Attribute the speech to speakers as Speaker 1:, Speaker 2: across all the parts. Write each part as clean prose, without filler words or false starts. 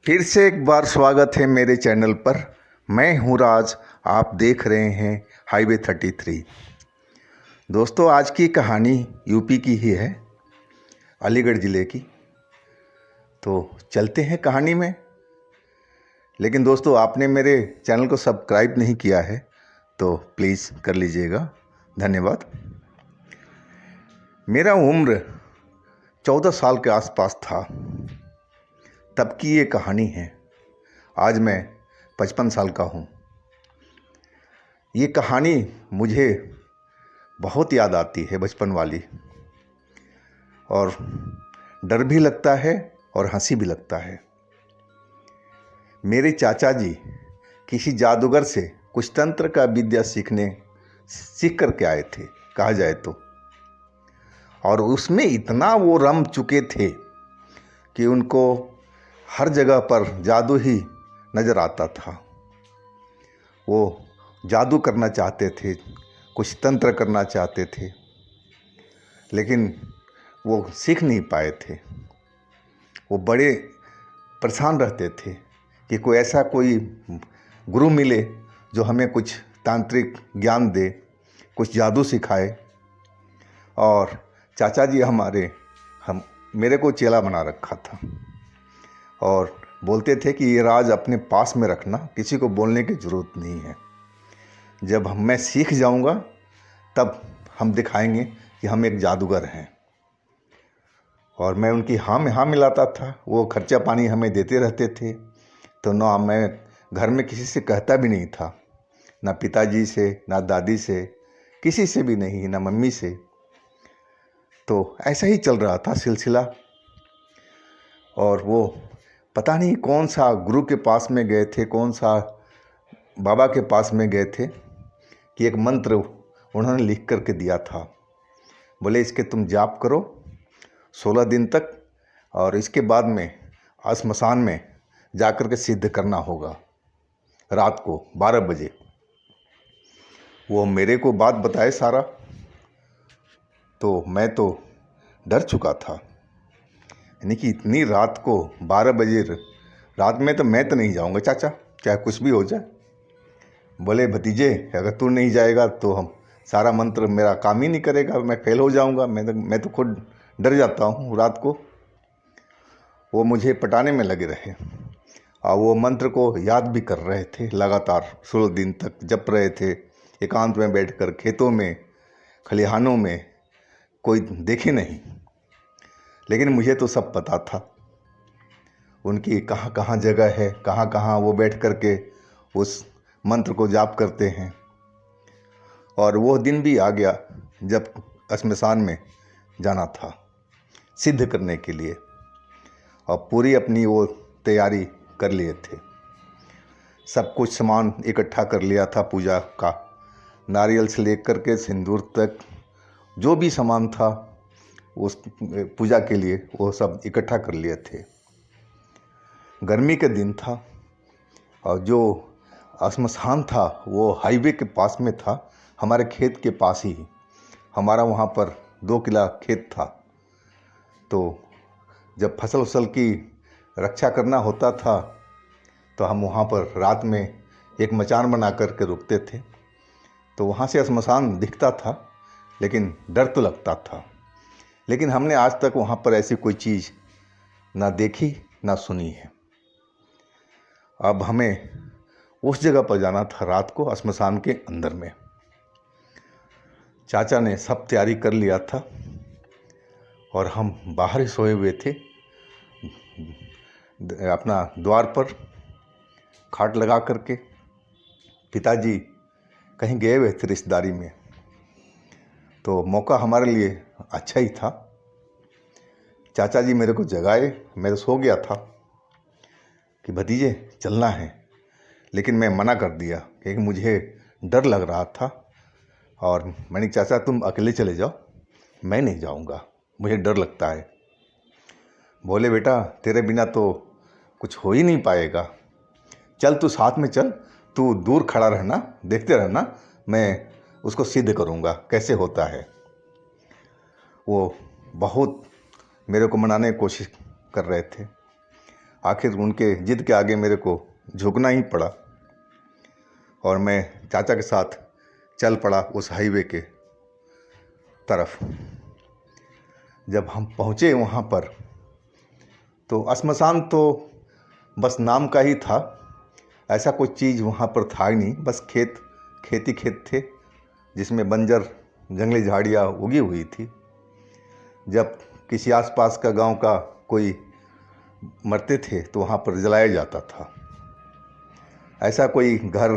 Speaker 1: फिर से एक बार स्वागत है मेरे चैनल पर। मैं हूँ राज, आप देख रहे हैं हाईवे 33। दोस्तों, आज की कहानी यूपी की ही है, अलीगढ़ ज़िले की। तो चलते हैं कहानी में। लेकिन दोस्तों, आपने मेरे चैनल को सब्सक्राइब नहीं किया है तो प्लीज़ कर लीजिएगा, धन्यवाद। मेरा उम्र 14 साल के आसपास था, तब की ये कहानी है। आज मैं 55 साल का हूँ। ये कहानी मुझे बहुत याद आती है, बचपन वाली, और डर भी लगता है और हंसी भी लगता है। मेरे चाचा जी किसी जादूगर से कुछ तंत्र का विद्या सीख कर के आए थे, कहा जाए तो। और उसमें इतना वो रम चुके थे कि उनको हर जगह पर जादू ही नज़र आता था। वो जादू करना चाहते थे, कुछ तंत्र करना चाहते थे, लेकिन वो सीख नहीं पाए थे। वो बड़े परेशान रहते थे कि कोई गुरु मिले जो हमें कुछ तांत्रिक ज्ञान दे, कुछ जादू सिखाए। और चाचा जी मेरे को चेला बना रखा था और बोलते थे कि ये राज अपने पास में रखना, किसी को बोलने की ज़रूरत नहीं है। जब मैं सीख जाऊंगा तब हम दिखाएंगे कि हम एक जादूगर हैं। और मैं उनकी हाँ में हाँ मिलाता था। वो खर्चा पानी हमें देते रहते थे, तो ना मैं घर में किसी से कहता भी नहीं था, ना पिताजी से, ना दादी से, किसी से भी नहीं, ना मम्मी से। तो ऐसा ही चल रहा था सिलसिला। और वो पता नहीं कौन सा गुरु के पास में गए थे, कौन सा बाबा के पास में गए थे कि एक मंत्र उन्होंने लिख करके दिया था। बोले इसके तुम जाप करो 16 दिन तक, और इसके बाद में श्मशान में जाकर के सिद्ध करना होगा रात को 12 बजे। वो मेरे को बात बताए सारा, तो मैं तो डर चुका था। यानी कि इतनी रात को 12 बजे रात में तो मैं तो नहीं जाऊंगा चाचा, चाहे कुछ भी हो जाए। बोले भतीजे, अगर तू नहीं जाएगा तो हम सारा मंत्र मेरा काम ही नहीं करेगा, मैं फेल हो जाऊंगा। मैं तो खुद डर जाता हूँ रात को। वो मुझे पटाने में लगे रहे और वो मंत्र को याद भी कर रहे थे लगातार। 16 दिन तक जप रहे थे, एकांत में बैठकर, खेतों में, खलिहानों में, कोई देखे नहीं। लेकिन मुझे तो सब पता था उनकी कहाँ कहाँ जगह है, कहाँ कहाँ वो बैठ कर के उस मंत्र को जाप करते हैं। और वो दिन भी आ गया जब श्मशान में जाना था सिद्ध करने के लिए, और पूरी अपनी वो तैयारी कर लिए थे। सब कुछ सामान इकट्ठा कर लिया था पूजा का, नारियल से लेकर के सिंदूर तक, जो भी सामान था उस पूजा के लिए वो सब इकट्ठा कर लिए थे। गर्मी का दिन था और जो श्मशान था वो हाईवे के पास में था, हमारे खेत के पास ही। हमारा वहाँ पर 2 किला खेत था, तो जब फसल की रक्षा करना होता था तो हम वहाँ पर रात में एक मचान बना करके रुकते थे। तो वहाँ से श्मशान दिखता था, लेकिन डर तो लगता था। लेकिन हमने आज तक वहाँ पर ऐसी कोई चीज़ ना देखी ना सुनी है। अब हमें उस जगह पर जाना था रात को, श्मशान के अंदर में। चाचा ने सब तैयारी कर लिया था और हम बाहर ही सोए हुए थे, अपना द्वार पर खाट लगा करके। पिताजी कहीं गए हुए थे रिश्तेदारी में, तो मौका हमारे लिए अच्छा ही था। चाचा जी मेरे को जगाए, मैं तो सो गया था, कि भतीजे चलना है। लेकिन मैं मना कर दिया क्योंकि मुझे डर लग रहा था। और मैंने, चाचा तुम अकेले चले जाओ, मैं नहीं जाऊंगा, मुझे डर लगता है। बोले बेटा तेरे बिना तो कुछ हो ही नहीं पाएगा, चल तू साथ में चल, तू दूर खड़ा रहना, देखते रहना, मैं उसको सिद्ध करूंगा कैसे होता है। वो बहुत मेरे को मनाने की कोशिश कर रहे थे। आखिर उनके जिद के आगे मेरे को झुकना ही पड़ा और मैं चाचा के साथ चल पड़ा उस हाईवे के तरफ। जब हम पहुँचे वहाँ पर तो श्मशान तो बस नाम का ही था, ऐसा कोई चीज़ वहाँ पर था ही नहीं। बस खेत थे जिसमें बंजर जंगली झाड़ियाँ उगी हुई थी। जब किसी आसपास का गांव का कोई मरते थे तो वहाँ पर जलाया जाता था। ऐसा कोई घर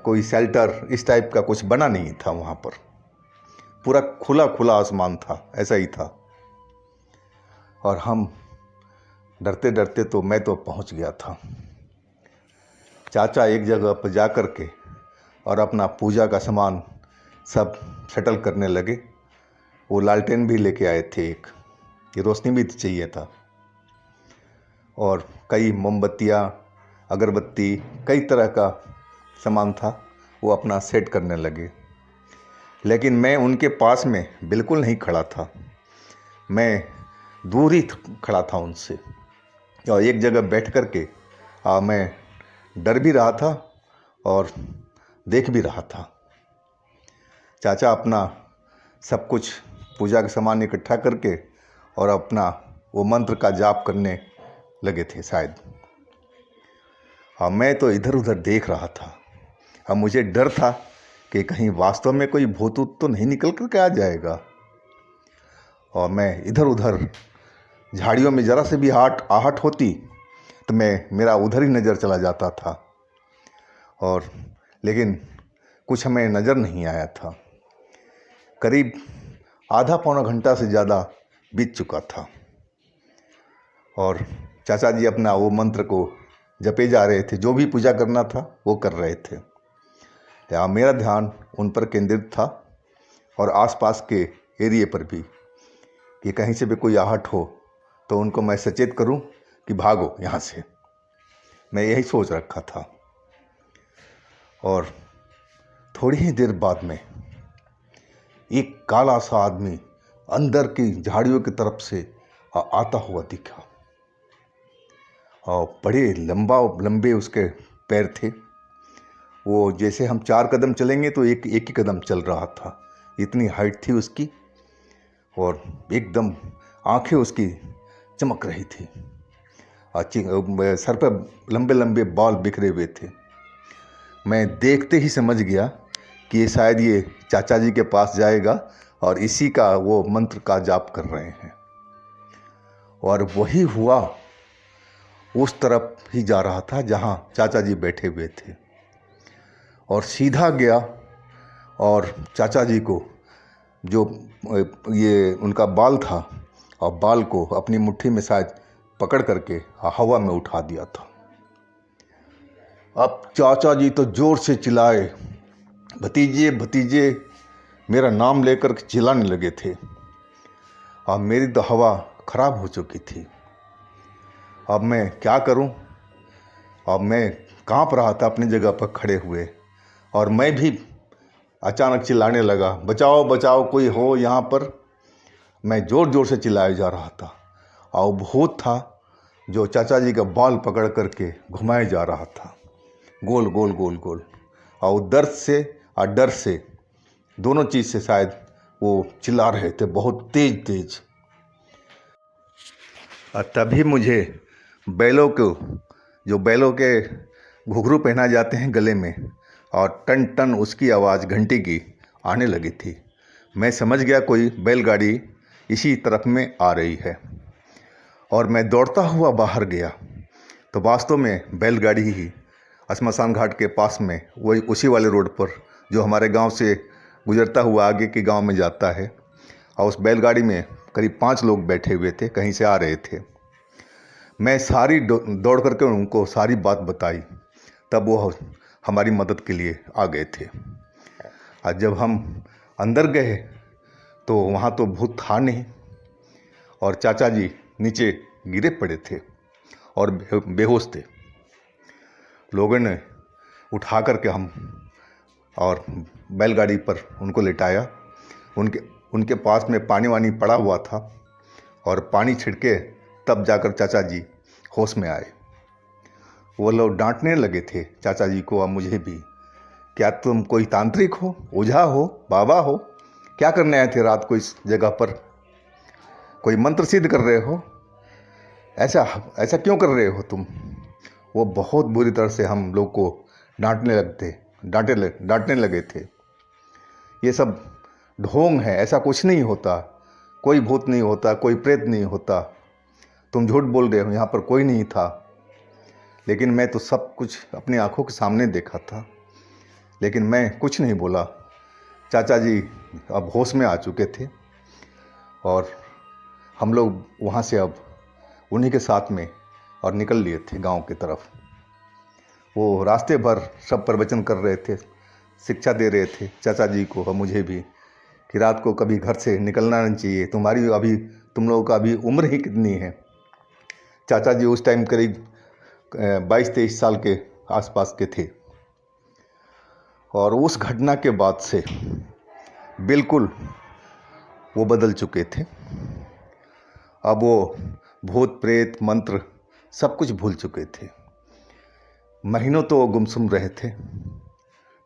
Speaker 1: कोई शेल्टर इस टाइप का कुछ बना नहीं था वहाँ पर। पूरा खुला आसमान था, ऐसा ही था। और हम डरते डरते तो मैं तो पहुँच गया था। चाचा एक जगह पर जा कर के और अपना पूजा का सामान सब सेटल करने लगे। वो लालटेन भी लेके आए थे एक, ये रोशनी भी चाहिए था, और कई मोमबत्तियाँ, अगरबत्ती, कई तरह का सामान था। वो अपना सेट करने लगे, लेकिन मैं उनके पास में बिल्कुल नहीं खड़ा था। मैं दूर ही खड़ा था उनसे, और एक जगह बैठ कर के मैं डर भी रहा था और देख भी रहा था। चाचा अपना सब कुछ पूजा का सामान इकट्ठा करके और अपना वो मंत्र का जाप करने लगे थे शायद। मैं तो इधर उधर देख रहा था। मुझे डर था कि कहीं वास्तव में कोई भूत तो नहीं निकल कर के आ जाएगा। और मैं इधर उधर झाड़ियों में ज़रा से भी आहट होती तो मेरा उधर ही नज़र चला जाता था, और लेकिन कुछ हमें नज़र नहीं आया था। करीब आधा पौना घंटा से ज़्यादा बीत चुका था और चाचा जी अपना वो मंत्र को जपे जा रहे थे। जो भी पूजा करना था वो कर रहे थे। या मेरा ध्यान उन पर केंद्रित था और आसपास के एरिए पर भी, कि कहीं से भी कोई आहट हो तो उनको मैं सचेत करूं कि भागो यहाँ से। मैं यही सोच रखा था। और थोड़ी ही देर बाद में एक काला सा आदमी अंदर की झाड़ियों की तरफ से आता हुआ दिखा, और बड़े लंबे उसके पैर थे। वो जैसे हम 4 कदम चलेंगे तो एक ही कदम चल रहा था, इतनी हाइट थी उसकी, और एकदम आंखें उसकी चमक रही थी। सर पर लंबे लंबे बाल बिखरे हुए थे। मैं देखते ही समझ गया कि ये शायद ये चाचा जी के पास जाएगा और इसी का वो मंत्र का जाप कर रहे हैं। और वही हुआ, उस तरफ ही जा रहा था जहाँ चाचा जी बैठे हुए थे, और सीधा गया और चाचा जी को जो ये उनका बाल था, और बाल को अपनी मुट्ठी में शायद पकड़ करके हवा में उठा दिया था। अब चाचा जी तो जोर से चिल्लाए, भतीजे भतीजे, मेरा नाम लेकर चिल्लाने लगे थे। अब मेरी तो हवा खराब हो चुकी थी। अब मैं क्या करूं? अब मैं कांप रहा था अपनी जगह पर खड़े हुए, और मैं भी अचानक चिल्लाने लगा, बचाओ बचाओ, कोई हो यहाँ पर। मैं ज़ोर ज़ोर से चिल्लाया जा रहा था, और भूत था जो चाचा जी का बाल पकड़ करके घुमाया जा रहा था, गोल गोल गोल गोल। और दर्द से और डर से, दोनों चीज़ से शायद वो चिल्ला रहे थे बहुत तेज तेज। और तभी मुझे बैलों के घुघरू पहना जाते हैं गले में, और टन टन उसकी आवाज़ घंटी की आने लगी थी। मैं समझ गया कोई बैलगाड़ी इसी तरफ में आ रही है, और मैं दौड़ता हुआ बाहर गया तो वास्तव में बैलगाड़ी ही श्मशान घाट के पास में, वही उसी वाले रोड पर जो हमारे गांव से गुजरता हुआ आगे के गांव में जाता है। और उस बैलगाड़ी में करीब 5 लोग बैठे हुए थे, कहीं से आ रहे थे। मैं सारी दौड़ करके उनको सारी बात बताई, तब वो हमारी मदद के लिए आ गए थे। और जब हम अंदर गए तो वहाँ तो भूत था नहीं, और चाचा जी नीचे गिरे पड़े थे और बेहोश थे। लोगों ने उठा करके हम और बैलगाड़ी पर उनको लेटाया। उनके पास में पानी वानी पड़ा हुआ था, और पानी छिड़के तब जाकर चाचा जी होश में आए। वो लोग डांटने लगे थे चाचा जी को और मुझे भी, क्या तुम कोई तांत्रिक हो, ओझा हो, बाबा हो, क्या करने आए थे रात को इस जगह पर, कोई मंत्र सिद्ध कर रहे हो, ऐसा ऐसा क्यों कर रहे हो तुम। वो बहुत बुरी तरह से हम लोग को डांटने लगे थे। ये सब ढोंग है, ऐसा कुछ नहीं होता, कोई भूत नहीं होता, कोई प्रेत नहीं होता, तुम झूठ बोल रहे हो, यहाँ पर कोई नहीं था। लेकिन मैं तो सब कुछ अपनी आंखों के सामने देखा था, लेकिन मैं कुछ नहीं बोला। चाचा जी अब होश में आ चुके थे और हम लोग वहाँ से अब उन्हीं के साथ में और निकल लिए थे गांव की तरफ। वो रास्ते भर सब प्रवचन कर रहे थे, शिक्षा दे रहे थे चाचा जी को और मुझे भी, कि रात को कभी घर से निकलना नहीं चाहिए, तुम लोगों का अभी उम्र ही कितनी है। चाचा जी उस टाइम करीब 22-23 साल के आसपास के थे। और उस घटना के बाद से बिल्कुल वो बदल चुके थे। अब वो भूत प्रेत मंत्र सब कुछ भूल चुके थे। महीनों तो वो गुमसुम रहे थे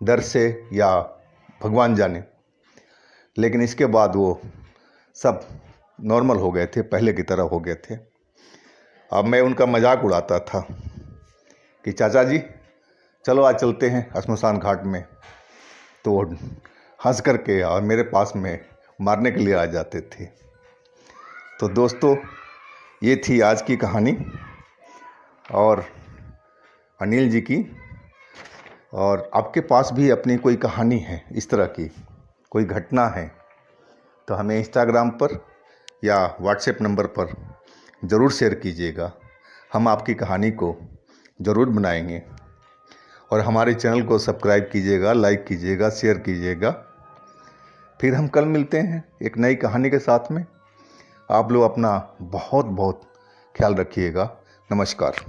Speaker 1: डर से, या भगवान जाने, लेकिन इसके बाद वो सब नॉर्मल हो गए थे, पहले की तरह हो गए थे। अब मैं उनका मजाक उड़ाता था कि चाचा जी चलो आज चलते हैं श्मशान घाट में, तो वो हंस करके और मेरे पास में मारने के लिए आ जाते थे। तो दोस्तों, ये थी आज की कहानी और अनिल जी की। और आपके पास भी अपनी कोई कहानी है इस तरह की, कोई घटना है, तो हमें इंस्टाग्राम पर या व्हाट्सएप नंबर पर ज़रूर शेयर कीजिएगा। हम आपकी कहानी को ज़रूर बनाएंगे। और हमारे चैनल को सब्सक्राइब कीजिएगा, लाइक कीजिएगा, शेयर कीजिएगा। फिर हम कल मिलते हैं एक नई कहानी के साथ में। आप लोग अपना बहुत बहुत ख्याल रखिएगा। नमस्कार।